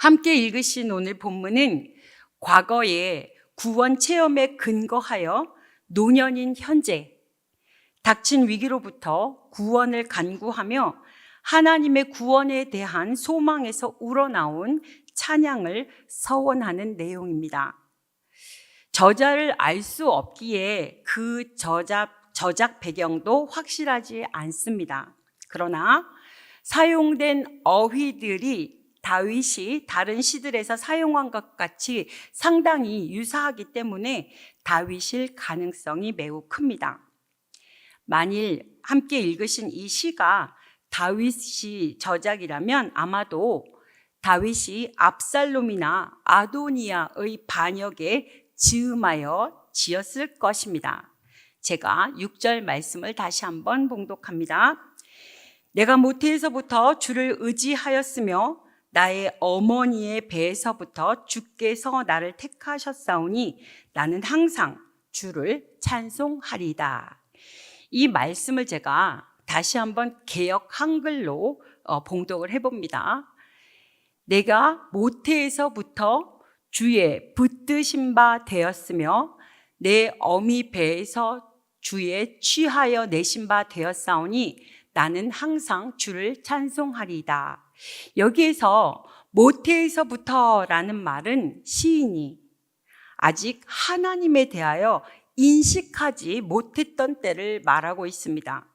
함께 읽으신 오늘 본문은 과거의 구원 체험에 근거하여 노년인 현재 닥친 위기로부터 구원을 간구하며 하나님의 구원에 대한 소망에서 우러나온 찬양을 서원하는 내용입니다. 저자를 알 수 없기에 그 저작 배경도 확실하지 않습니다. 그러나 사용된 어휘들이 다윗이 다른 시들에서 사용한 것 같이 상당히 유사하기 때문에 다윗일 가능성이 매우 큽니다. 만일 함께 읽으신 이 시가 다윗이 저작이라면 아마도 다윗이 압살롬이나 아도니아의 반역에 즈음하여 지었을 것입니다. 제가 6절 말씀을 다시 한번 봉독합니다. 내가 모태에서부터 주를 의지하였으며 나의 어머니의 배에서부터 주께서 나를 택하셨사오니 나는 항상 주를 찬송하리다. 이 말씀을 제가 다시 한번 개역 한글로 봉독을 해봅니다. 내가 모태에서부터 주의 붙드신 바 되었으며 내 어미 배에서 주의 취하여 내신 바 되었사오니 나는 항상 주를 찬송하리다. 여기에서 모태에서부터라는 말은 시인이 아직 하나님에 대하여 인식하지 못했던 때를 말하고 있습니다.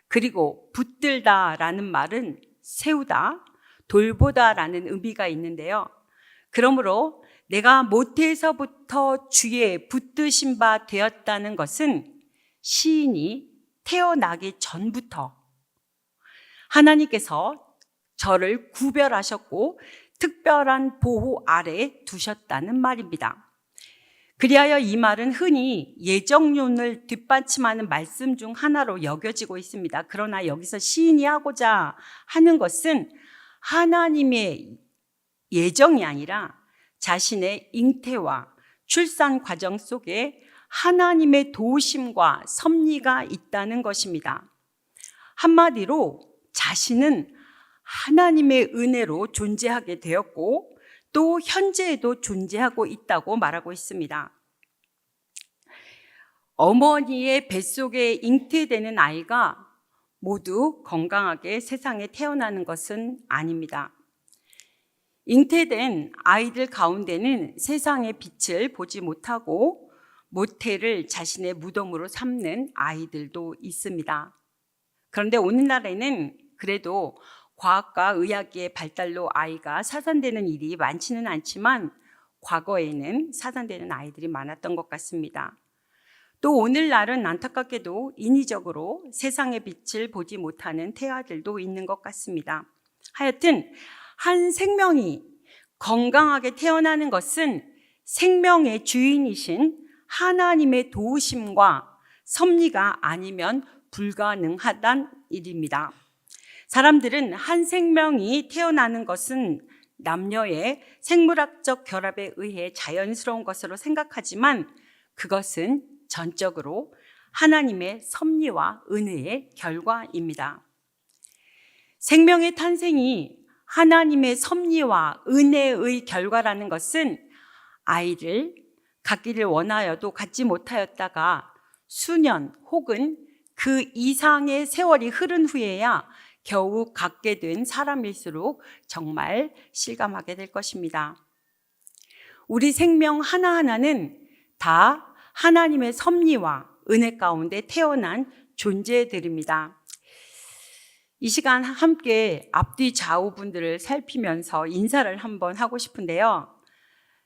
그리고 붙들다라는 말은 세우다, 돌보다라는 의미가 있는데요. 그러므로 내가 모태에서부터 주의 붙드신 바 되었다는 것은 시인이 태어나기 전부터 하나님께서 저를 구별하셨고 특별한 보호 아래 두셨다는 말입니다. 그리하여 이 말은 흔히 예정론을 뒷받침하는 말씀 중 하나로 여겨지고 있습니다. 그러나 여기서 시인이 하고자 하는 것은 하나님의 예정이 아니라 자신의 잉태와 출산 과정 속에 하나님의 도우심과 섭리가 있다는 것입니다. 한마디로 자신은 하나님의 은혜로 존재하게 되었고 또 현재에도 존재하고 있다고 말하고 있습니다. 어머니의 뱃속에 잉태되는 아이가 모두 건강하게 세상에 태어나는 것은 아닙니다. 잉태된 아이들 가운데는 세상의 빛을 보지 못하고 모태를 자신의 무덤으로 삼는 아이들도 있습니다. 그런데 오늘날에는 그래도 과학과 의학의 발달로 아이가 사산되는 일이 많지는 않지만 과거에는 사산되는 아이들이 많았던 것 같습니다. 또 오늘날은 안타깝게도 인위적으로 세상의 빛을 보지 못하는 태아들도 있는 것 같습니다. 하여튼 한 생명이 건강하게 태어나는 것은 생명의 주인이신 하나님의 도우심과 섭리가 아니면 불가능하단 일입니다. 사람들은 한 생명이 태어나는 것은 남녀의 생물학적 결합에 의해 자연스러운 것으로 생각하지만 그것은 전적으로 하나님의 섭리와 은혜의 결과입니다. 생명의 탄생이 하나님의 섭리와 은혜의 결과라는 것은 아이를 갖기를 원하여도 갖지 못하였다가 수년 혹은 그 이상의 세월이 흐른 후에야 겨우 갖게 된 사람일수록 정말 실감하게 될 것입니다. 우리 생명 하나하나는 다 하나님의 섭리와 은혜 가운데 태어난 존재들입니다. 이 시간 함께 앞뒤 좌우 분들을 살피면서 인사를 한번 하고 싶은데요.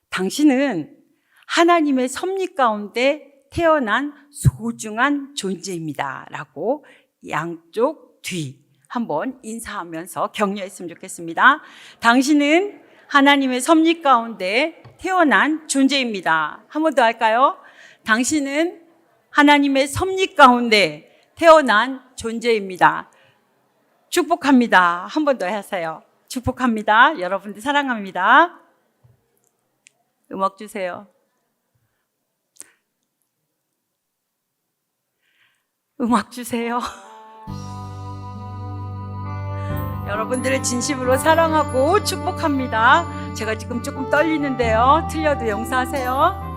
당신은 하나님의 섭리 가운데 태어난 소중한 존재입니다. 라고 양쪽 뒤 한번 인사하면서 격려했으면 좋겠습니다. 당신은 하나님의 섭리 가운데 태어난 존재입니다. 한 번 더 할까요? 당신은 하나님의 섭리 가운데 태어난 존재입니다. 축복합니다. 한 번 더 하세요. 축복합니다. 여러분들 사랑합니다. 음악 주세요. 음악 주세요. 여러분들을 진심으로 사랑하고 축복합니다. 제가 지금 조금 떨리는데요. 틀려도 용서하세요.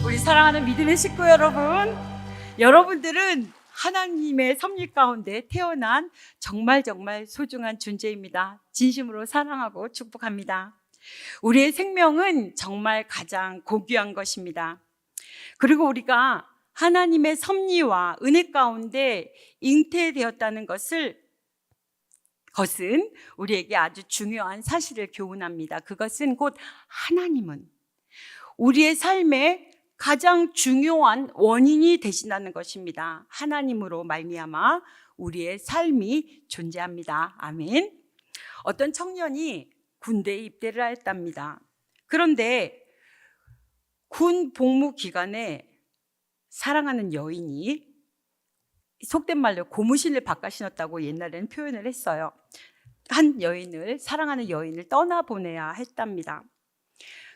우리 사랑하는 믿음의 식구 여러분, 여러분들은 하나님의 섭리 가운데 태어난 정말 소중한 존재입니다. 진심으로 사랑하고 축복합니다. 우리의 생명은 정말 가장 고귀한 것입니다. 그리고 우리가 하나님의 섭리와 은혜 가운데 잉태되었다는 것은 우리에게 아주 중요한 사실을 교훈합니다. 그것은 곧 하나님은 우리의 삶에 가장 중요한 원인이 되신다는 것입니다. 하나님으로 말미암아 우리의 삶이 존재합니다. 아멘. 어떤 청년이 군대에 입대를 하였답니다. 그런데 군 복무 기간에 사랑하는 여인이, 속된 말로 고무신을 바꿔 신었다고 옛날에는 표현을 했어요. 사랑하는 여인을 떠나보내야 했답니다.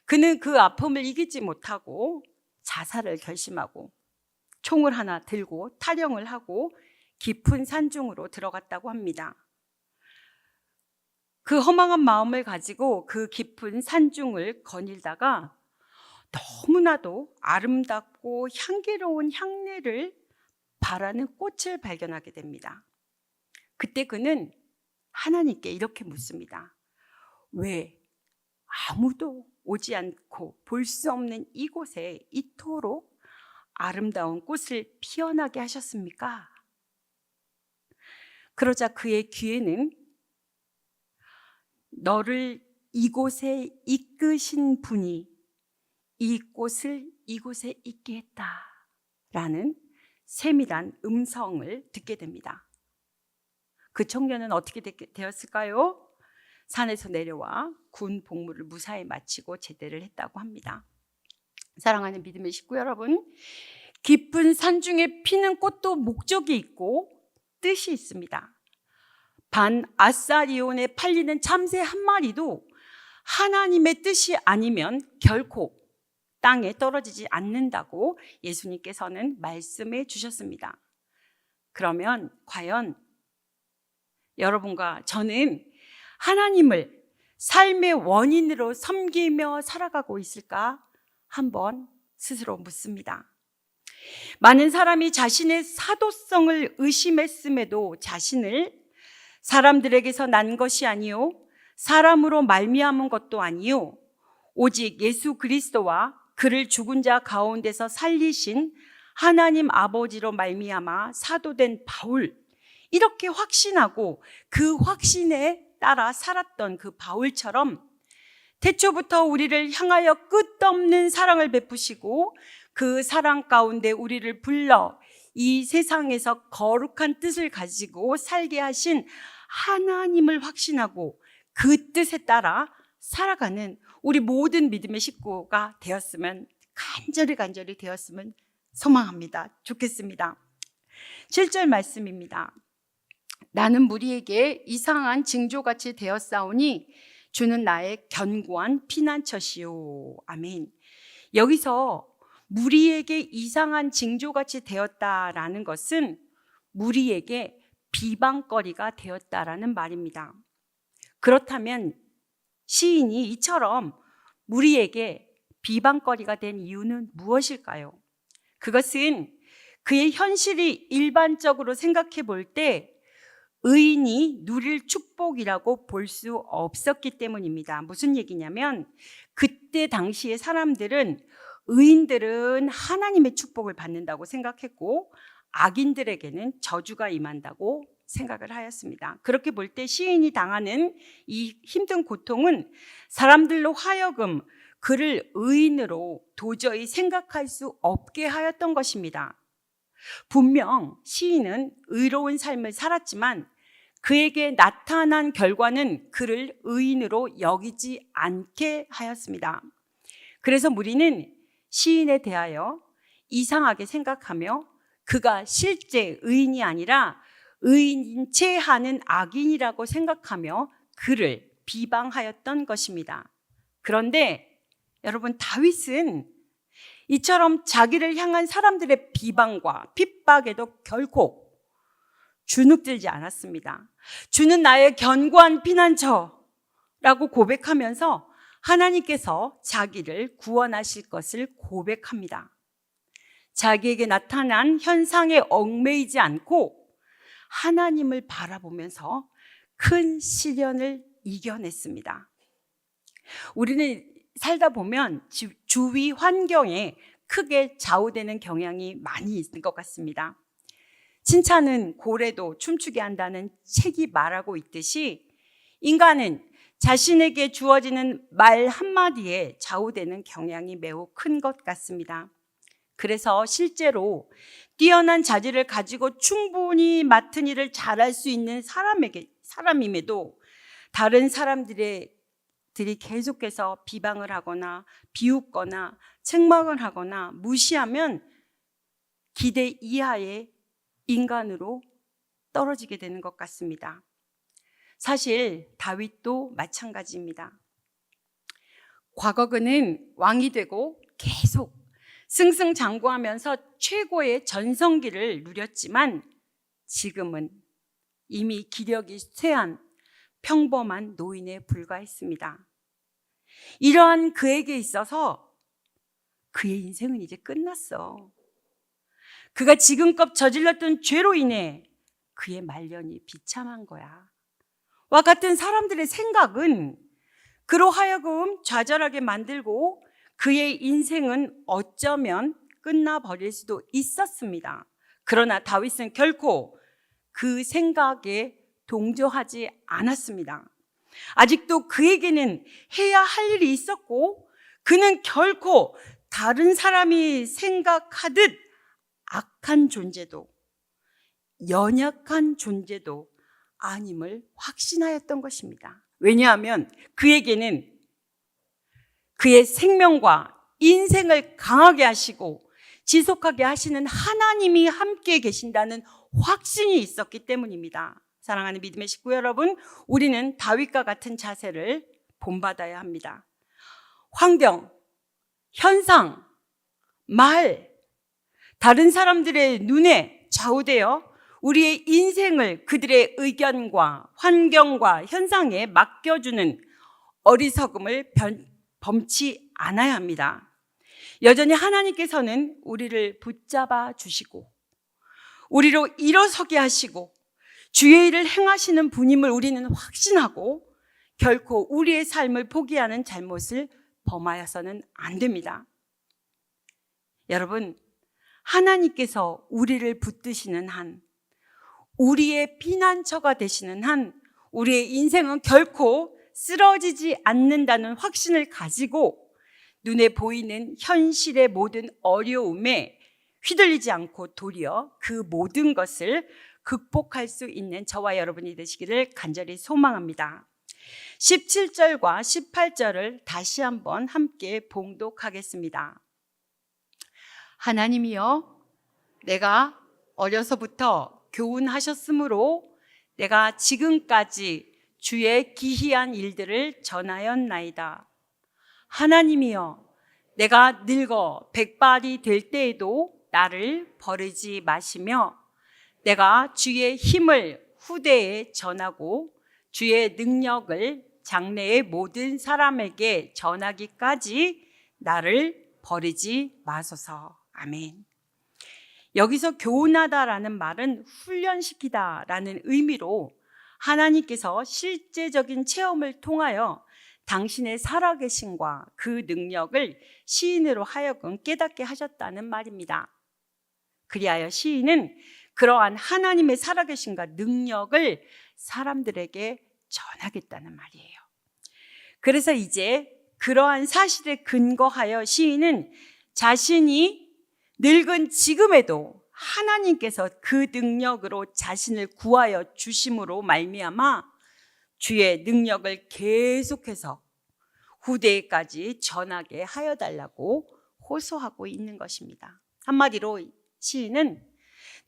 그는 그 아픔을 이기지 못하고 자살을 결심하고 총을 하나 들고 탈영을 하고 깊은 산중으로 들어갔다고 합니다. 그 허망한 마음을 가지고 그 깊은 산중을 거닐다가 너무나도 아름답고 향기로운 향내를 바라는 꽃을 발견하게 됩니다. 그때 그는 하나님께 이렇게 묻습니다. 왜 아무도 오지 않고 볼 수 없는 이곳에 이토록 아름다운 꽃을 피어나게 하셨습니까? 그러자 그의 귀에는 너를 이곳에 이끄신 분이 이 꽃을 이곳에 있게 했다라는 세밀한 음성을 듣게 됩니다. 그 청년은 어떻게 되었을까요? 산에서 내려와 군 복무를 무사히 마치고 제대를 했다고 합니다. 사랑하는 믿음의 식구 여러분, 깊은 산중에 피는 꽃도 목적이 있고 뜻이 있습니다. 반 아사리온에 팔리는 참새 한 마리도 하나님의 뜻이 아니면 결코 땅에 떨어지지 않는다고 예수님께서는 말씀해 주셨습니다. 그러면 과연 여러분과 저는 하나님을 삶의 원인으로 섬기며 살아가고 있을까? 한번 스스로 묻습니다. 많은 사람이 자신의 사도성을 의심했음에도 자신을 사람들에게서 난 것이 아니요 사람으로 말미암은 것도 아니요 오직 예수 그리스도와 그를 죽은 자 가운데서 살리신 하나님 아버지로 말미암아 사도된 바울, 이렇게 확신하고 그 확신에 따라 살았던 그 바울처럼 태초부터 우리를 향하여 끝없는 사랑을 베푸시고 그 사랑 가운데 우리를 불러 이 세상에서 거룩한 뜻을 가지고 살게 하신 하나님을 확신하고 그 뜻에 따라 살아가는 우리 모든 믿음의 식구가 되었으면 간절히 되었으면 소망합니다. 좋겠습니다. 7절 말씀입니다. 나는 무리에게 이상한 징조같이 되었사오니 주는 나의 견고한 피난처시오. 아멘. 여기서 무리에게 이상한 징조같이 되었다라는 것은 무리에게 비방거리가 되었다라는 말입니다. 그렇다면 시인이 이처럼 무리에게 비방거리가 된 이유는 무엇일까요? 그것은 그의 현실이 일반적으로 생각해 볼 때 의인이 누릴 축복이라고 볼 수 없었기 때문입니다. 무슨 얘기냐면 그때 당시의 사람들은 의인들은 하나님의 축복을 받는다고 생각했고 악인들에게는 저주가 임한다고 생각을 하였습니다. 그렇게 볼 때 시인이 당하는 이 힘든 고통은 사람들로 하여금 그를 의인으로 도저히 생각할 수 없게 하였던 것입니다. 분명 시인은 의로운 삶을 살았지만 그에게 나타난 결과는 그를 의인으로 여기지 않게 하였습니다. 그래서 무리는 시인에 대하여 이상하게 생각하며 그가 실제 의인이 아니라 의인인 채 하는 악인이라고 생각하며 그를 비방하였던 것입니다. 그런데 여러분, 다윗은 이처럼 자기를 향한 사람들의 비방과 핍박에도 결코 주눅들지 않았습니다. 주는 나의 견고한 피난처라고 고백하면서 하나님께서 자기를 구원하실 것을 고백합니다. 자기에게 나타난 현상에 얽매이지 않고 하나님을 바라보면서 큰 시련을 이겨냈습니다. 우리는 살다 보면 주위 환경에 크게 좌우되는 경향이 많이 있는 것 같습니다. 칭찬은 고래도 춤추게 한다는 책이 말하고 있듯이 인간은 자신에게 주어지는 말 한마디에 좌우되는 경향이 매우 큰 것 같습니다. 그래서 실제로 뛰어난 자질을 가지고 충분히 맡은 일을 잘할 수 있는 사람임에도 다른 사람들이 계속해서 비방을 하거나 비웃거나 책망을 하거나 무시하면 기대 이하의 인간으로 떨어지게 되는 것 같습니다. 사실 다윗도 마찬가지입니다. 과거 그는 왕이 되고 계속 승승장구하면서 최고의 전성기를 누렸지만 지금은 이미 기력이 쇠한 평범한 노인에 불과했습니다. 이러한 그에게 있어서 그의 인생은 이제 끝났어. 그가 지금껏 저질렀던 죄로 인해 그의 말년이 비참한 거야. 와 같은 사람들의 생각은 그로 하여금 좌절하게 만들고 그의 인생은 어쩌면 끝나버릴 수도 있었습니다. 그러나 다윗은 결코 그 생각에 동조하지 않았습니다. 아직도 그에게는 해야 할 일이 있었고 그는 결코 다른 사람이 생각하듯 악한 존재도 연약한 존재도 아님을 확신하였던 것입니다. 왜냐하면 그에게는 그의 생명과 인생을 강하게 하시고 지속하게 하시는 하나님이 함께 계신다는 확신이 있었기 때문입니다. 사랑하는 믿음의 식구 여러분, 우리는 다윗과 같은 자세를 본받아야 합니다. 환경, 현상, 말, 다른 사람들의 눈에 좌우되어 우리의 인생을 그들의 의견과 환경과 현상에 맡겨주는 어리석음을 범치 않아야 합니다. 여전히 하나님께서는 우리를 붙잡아 주시고 우리로 일어서게 하시고 주의 일을 행하시는 분임을 우리는 확신하고 결코 우리의 삶을 포기하는 잘못을 범하여서는 안 됩니다. 여러분, 하나님께서 우리를 붙드시는 한, 우리의 피난처가 되시는 한, 우리의 인생은 결코 쓰러지지 않는다는 확신을 가지고 눈에 보이는 현실의 모든 어려움에 휘둘리지 않고 도리어 그 모든 것을 극복할 수 있는 저와 여러분이 되시기를 간절히 소망합니다. 17절과 18절을 다시 한번 함께 봉독하겠습니다. 하나님이여, 내가 어려서부터 교훈하셨으므로 내가 지금까지 주의 기이한 일들을 전하였나이다. 하나님이여, 내가 늙어 백발이 될 때에도 나를 버리지 마시며 내가 주의 힘을 후대에 전하고 주의 능력을 장래의 모든 사람에게 전하기까지 나를 버리지 마소서. 아멘. 여기서 교훈하다라는 말은 훈련시키다라는 의미로 하나님께서 실제적인 체험을 통하여 당신의 살아계심과 그 능력을 시인으로 하여금 깨닫게 하셨다는 말입니다. 그리하여 시인은 그러한 하나님의 살아계심과 능력을 사람들에게 전하겠다는 말이에요. 그래서 이제 그러한 사실에 근거하여 시인은 자신이 늙은 지금에도 하나님께서 그 능력으로 자신을 구하여 주심으로 말미암아 주의 능력을 계속해서 후대에까지 전하게 하여 달라고 호소하고 있는 것입니다. 한마디로 시인은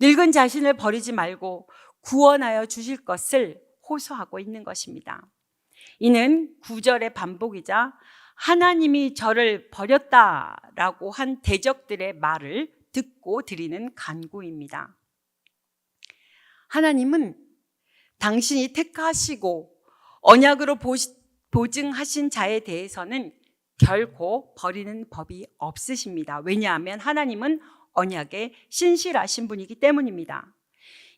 늙은 자신을 버리지 말고 구원하여 주실 것을 호소하고 있는 것입니다. 이는 9절의 반복이자 하나님이 저를 버렸다라고 한 대적들의 말을 듣고 드리는 간구입니다. 하나님은 당신이 택하시고 언약으로 보증하신 자에 대해서는 결코 버리는 법이 없으십니다. 왜냐하면 하나님은 언약에 신실하신 분이기 때문입니다.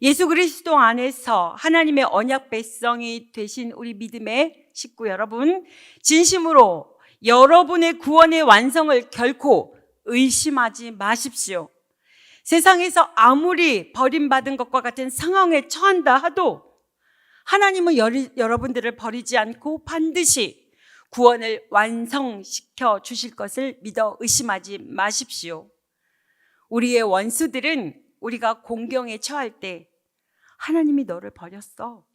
예수 그리스도 안에서 하나님의 언약 백성이 되신 우리 믿음의 식구 여러분, 진심으로 여러분의 구원의 완성을 결코 의심하지 마십시오. 세상에서 아무리 버림받은 것과 같은 상황에 처한다 하도 하나님은 여러분들을 버리지 않고 반드시 구원을 완성시켜 주실 것을 믿어 의심하지 마십시오. 우리의 원수들은 우리가 공경에 처할 때 하나님이 너를 버렸어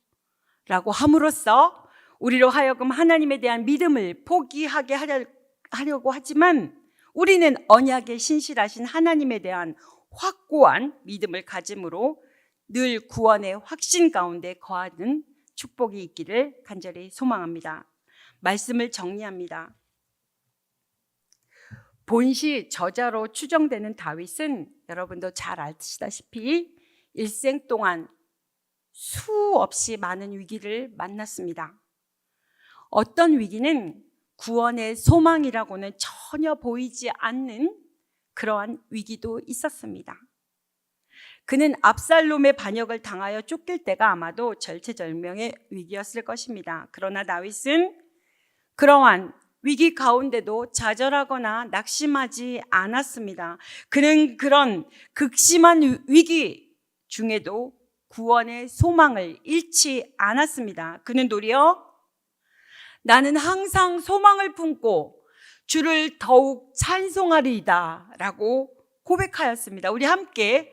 라고 함으로써 우리로 하여금 하나님에 대한 믿음을 포기하게 하려고 하지만 우리는 언약에 신실하신 하나님에 대한 확고한 믿음을 가짐으로 늘 구원의 확신 가운데 거하는 축복이 있기를 간절히 소망합니다. 말씀을 정리합니다. 본시 저자로 추정되는 다윗은 여러분도 잘 아시다시피 일생 동안 수없이 많은 위기를 만났습니다. 어떤 위기는 구원의 소망이라고는 전혀 보이지 않는 그러한 위기도 있었습니다. 그는 압살롬의 반역을 당하여 쫓길 때가 아마도 절체절명의 위기였을 것입니다. 그러나 다윗은 그러한 위기 가운데도 좌절하거나 낙심하지 않았습니다. 그는 그런 극심한 위기 중에도 구원의 소망을 잃지 않았습니다. 그는 도리어 나는 항상 소망을 품고 주를 더욱 찬송하리이다 라고 고백하였습니다. 우리 함께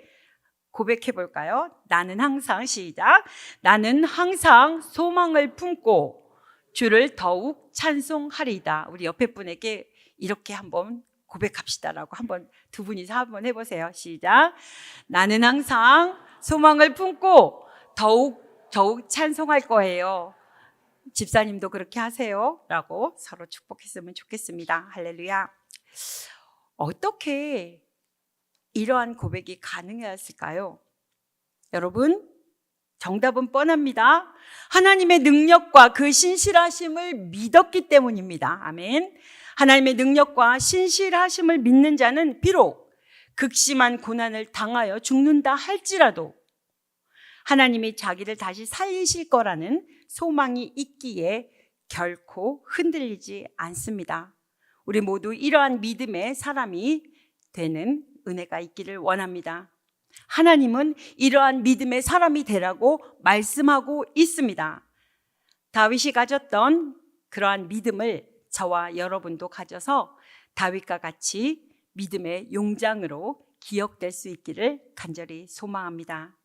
고백해 볼까요? 나는 항상, 시작. 나는 항상 소망을 품고 주를 더욱 찬송하리이다. 우리 옆에 분에게 이렇게 한번 고백합시다라고 한번 두 분이서 한번 해보세요. 시작. 나는 항상 소망을 품고 더욱 찬송할 거예요. 집사님도 그렇게 하세요 라고 서로 축복했으면 좋겠습니다. 할렐루야. 어떻게 이러한 고백이 가능했을까요? 여러분, 정답은 뻔합니다. 하나님의 능력과 그 신실하심을 믿었기 때문입니다. 아멘. 하나님의 능력과 신실하심을 믿는 자는 비록 극심한 고난을 당하여 죽는다 할지라도 하나님이 자기를 다시 살리실 거라는 소망이 있기에 결코 흔들리지 않습니다. 우리 모두 이러한 믿음의 사람이 되는 은혜가 있기를 원합니다. 하나님은 이러한 믿음의 사람이 되라고 말씀하고 있습니다. 다윗이 가졌던 그러한 믿음을 저와 여러분도 가져서 다윗과 같이 믿음의 용장으로 기억될 수 있기를 간절히 소망합니다.